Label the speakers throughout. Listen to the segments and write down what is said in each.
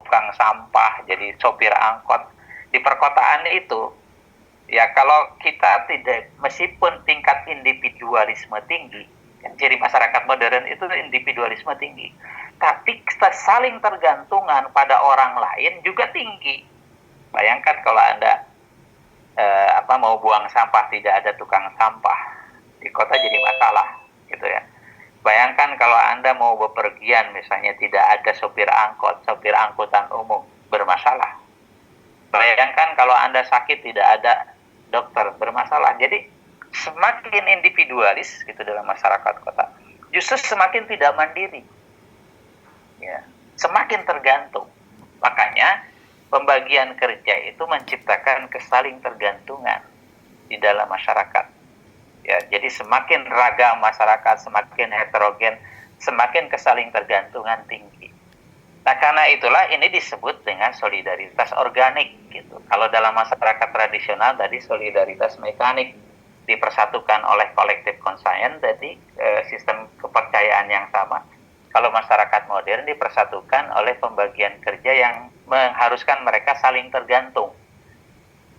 Speaker 1: tukang sampah, jadi sopir angkot. Di perkotaan itu, ya kalau kita tidak, meskipun tingkat individualisme tinggi, ciri masyarakat modern itu individualisme tinggi, tapi saling tergantungan pada orang lain juga tinggi. Bayangkan kalau Anda mau buang sampah, tidak ada tukang sampah, di kota jadi masalah, gitu ya. Bayangkan kalau Anda mau bepergian, misalnya tidak ada sopir angkot, sopir angkutan umum, bermasalah. Bayangkan kalau Anda sakit, tidak ada dokter, bermasalah. Jadi semakin individualis gitu dalam masyarakat kota, justru semakin tidak mandiri, ya, semakin tergantung. Makanya pembagian kerja itu menciptakan kesaling tergantungan di dalam masyarakat. Ya, jadi semakin ragam masyarakat, semakin heterogen, semakin kesaling tergantungan tinggi. Nah, karena itulah ini disebut dengan solidaritas organik gitu. Kalau dalam masyarakat tradisional tadi solidaritas mekanik, dipersatukan oleh collective conscience, jadi sistem kepercayaan yang sama. Kalau masyarakat modern dipersatukan oleh pembagian kerja yang mengharuskan mereka saling tergantung.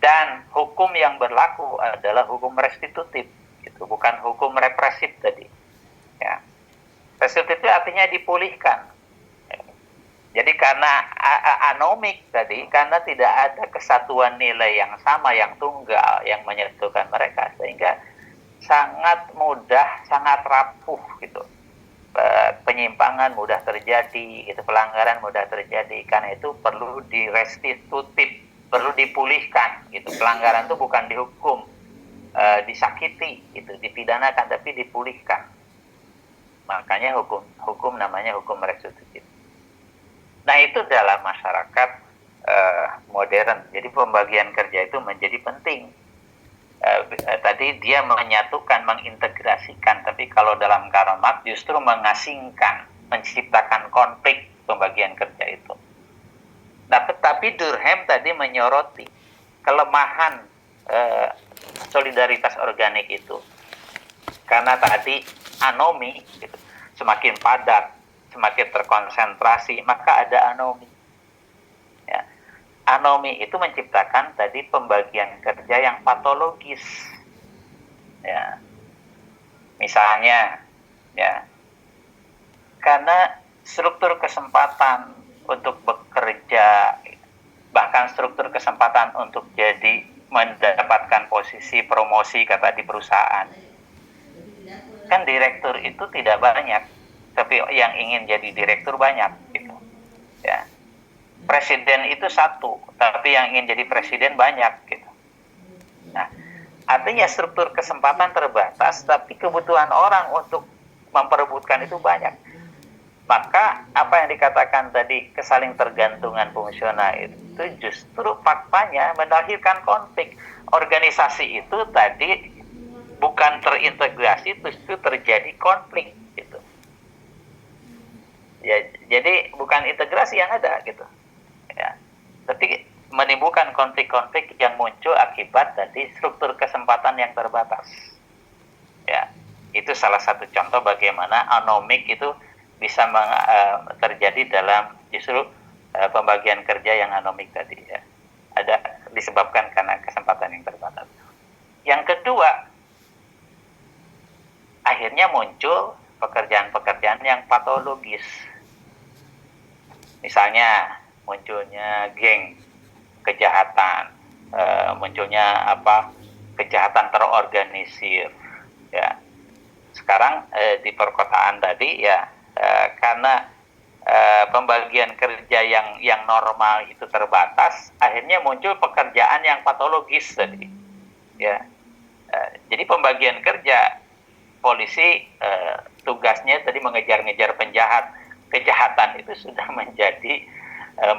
Speaker 1: Dan hukum yang berlaku adalah hukum restitutif. Itu bukan hukum represif tadi, ya. Restitutif itu artinya dipulihkan. Jadi karena anomik tadi, karena tidak ada kesatuan nilai yang sama, yang tunggal, yang menyatukan mereka, sehingga sangat mudah, sangat rapuh gitu. Penyimpangan mudah terjadi, itu pelanggaran mudah terjadi. Karena itu perlu direstitutif, perlu dipulihkan gitu. Pelanggaran itu bukan dihukum, disakiti, itu dipidanakan, tapi dipulihkan. Makanya hukum namanya hukum restitutif. Nah, itu dalam masyarakat modern. Jadi pembagian kerja itu menjadi penting. Tadi dia menyatukan, mengintegrasikan, tapi kalau dalam Karl Marx justru mengasingkan, menciptakan konflik pembagian kerja itu. Nah, tetapi Durkheim tadi menyoroti kelemahan solidaritas organik itu, karena tadi anomi gitu, semakin padat, semakin terkonsentrasi, maka ada anomi, ya. Anomi itu menciptakan tadi pembagian kerja yang patologis, ya. Misalnya, ya, karena struktur kesempatan untuk bekerja, bahkan struktur kesempatan untuk jadi mendapatkan posisi promosi kata di perusahaan, kan direktur itu tidak banyak, tapi yang ingin jadi direktur banyak gitu, ya. Presiden itu satu, tapi yang ingin jadi presiden banyak gitu. Nah, artinya struktur kesempatan terbatas, tapi kebutuhan orang untuk memperebutkan itu banyak. Maka apa yang dikatakan tadi kesaling tergantungan fungsional itu justru faktanya melahirkan konflik. Organisasi itu tadi bukan terintegrasi, justru terjadi konflik gitu. Ya, jadi bukan integrasi yang ada gitu, ya. Tapi menimbulkan konflik-konflik yang muncul akibat tadi struktur kesempatan yang terbatas. Ya, itu salah satu contoh bagaimana anomik itu bisa terjadi dalam justru pembagian kerja yang anomik tadi, ya. Ada disebabkan karena kesempatan yang terbatas. Yang kedua, akhirnya muncul pekerjaan-pekerjaan yang patologis. Misalnya munculnya geng kejahatan, munculnya kejahatan terorganisir, ya. Sekarang di perkotaan tadi, ya, karena pembagian kerja yang normal itu terbatas, akhirnya muncul pekerjaan yang patologis tadi, ya. Jadi pembagian kerja, polisi tugasnya tadi mengejar-ngejar penjahat, kejahatan itu sudah menjadi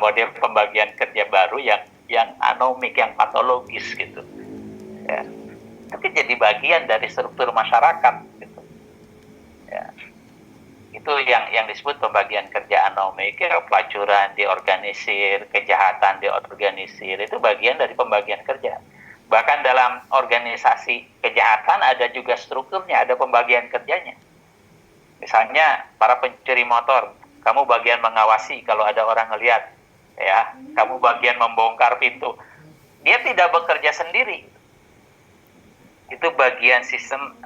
Speaker 1: model pembagian kerja baru yang anomik, yang patologis gitu, ya. Tapi jadi bagian dari struktur masyarakat gitu, ya. Itu yang disebut pembagian kerja anomik, ya. Pelacuran diorganisir, kejahatan diorganisir, itu bagian dari pembagian kerja. Bahkan dalam organisasi kejahatan ada juga strukturnya, ada pembagian kerjanya. Misalnya para pencuri motor, kamu bagian mengawasi kalau ada orang ngelihat, ya, kamu bagian membongkar pintu. Dia tidak bekerja sendiri. Itu bagian sistem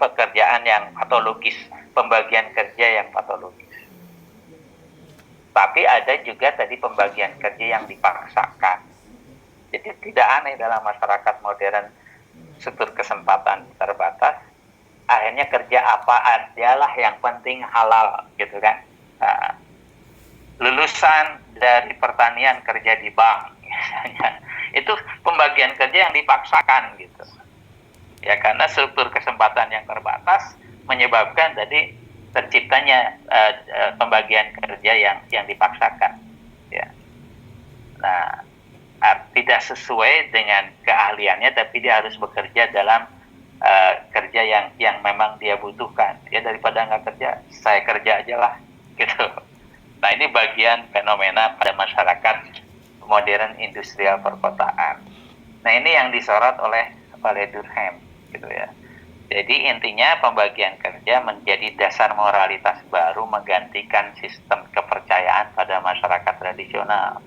Speaker 1: pekerjaan yang patologis, pembagian kerja yang patologis. Tapi ada juga tadi pembagian kerja yang dipaksakan. Jadi tidak aneh dalam masyarakat modern, struktur kesempatan terbatas, akhirnya kerja apa adalah yang penting halal, gitu kan. Nah, lulusan dari pertanian kerja di bank, misalnya, itu pembagian kerja yang dipaksakan, gitu. Ya, karena struktur kesempatan yang terbatas menyebabkan tadi terciptanya pembagian kerja yang dipaksakan. Ya. Nah, tidak sesuai dengan keahliannya, tapi dia harus bekerja dalam kerja yang memang dia butuhkan. Ya, daripada nggak kerja, saya kerja aja lah, gitu. Nah, ini bagian fenomena pada masyarakat modern industrial perkotaan. Nah, ini yang disorot oleh Durkheim, gitu ya. Jadi intinya pembagian kerja menjadi dasar moralitas baru menggantikan sistem kepercayaan pada masyarakat tradisional.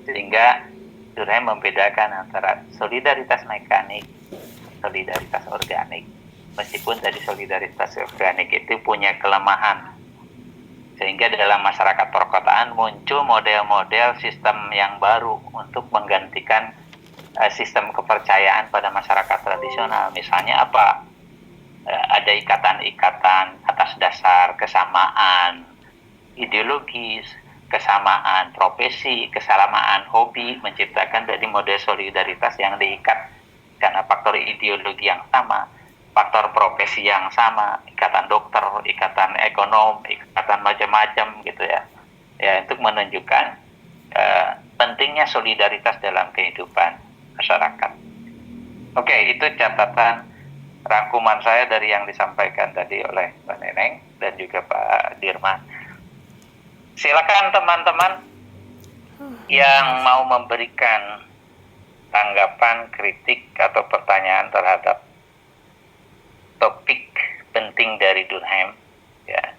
Speaker 1: Sehingga Durkheim membedakan antara solidaritas mekanik, solidaritas organik. Meskipun tadi solidaritas organik itu punya kelemahan. Sehingga dalam masyarakat perkotaan muncul model-model sistem yang baru untuk menggantikan sistem kepercayaan pada masyarakat tradisional. Misalnya apa? Ada ikatan-ikatan atas dasar kesamaan ideologis, kesamaan profesi, kesamaan hobi, menciptakan dari model solidaritas yang diikat karena faktor ideologi yang sama, faktor profesi yang sama, ikatan dokter, ikatan ekonom, ikatan macam-macam, gitu ya. Ya, untuk menunjukkan pentingnya solidaritas dalam kehidupan masyarakat. Oke, itu catatan rangkuman saya dari yang disampaikan tadi oleh Mbak Neneng dan juga Pak Dirman. Silakan teman-teman yang mau memberikan tanggapan, kritik, atau pertanyaan terhadap topik penting dari Durkheim. Ya.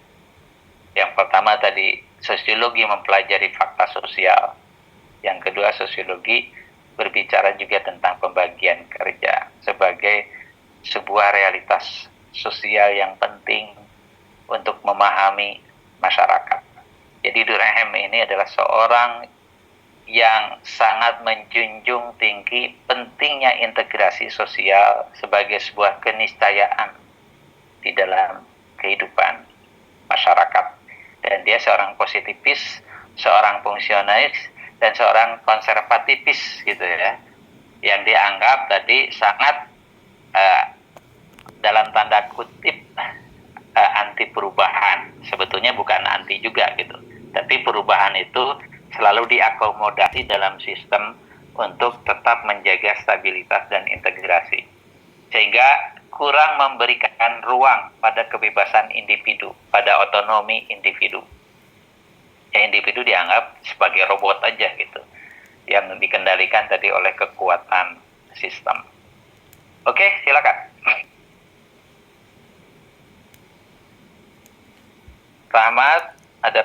Speaker 1: Yang pertama tadi, sosiologi mempelajari fakta sosial. Yang kedua, sosiologi berbicara juga tentang pembagian kerja sebagai sebuah realitas sosial yang penting untuk memahami masyarakat. Jadi Durkheim ini adalah seorang yang sangat menjunjung tinggi pentingnya integrasi sosial sebagai sebuah keniscayaan di dalam kehidupan masyarakat. Dan dia seorang positifis, seorang fungsionalis, dan seorang konservatifis, gitu ya, yang dianggap tadi sangat dalam tanda kutip anti perubahan. Sebetulnya bukan anti juga, gitu, tapi perubahan itu selalu diakomodasi dalam sistem untuk tetap menjaga stabilitas dan integrasi, sehingga kurang memberikan ruang pada kebebasan individu, pada otonomi individu. Ya, individu dianggap sebagai robot aja, gitu, yang dikendalikan tadi oleh kekuatan sistem. Oke, silakan. Rahmat, ada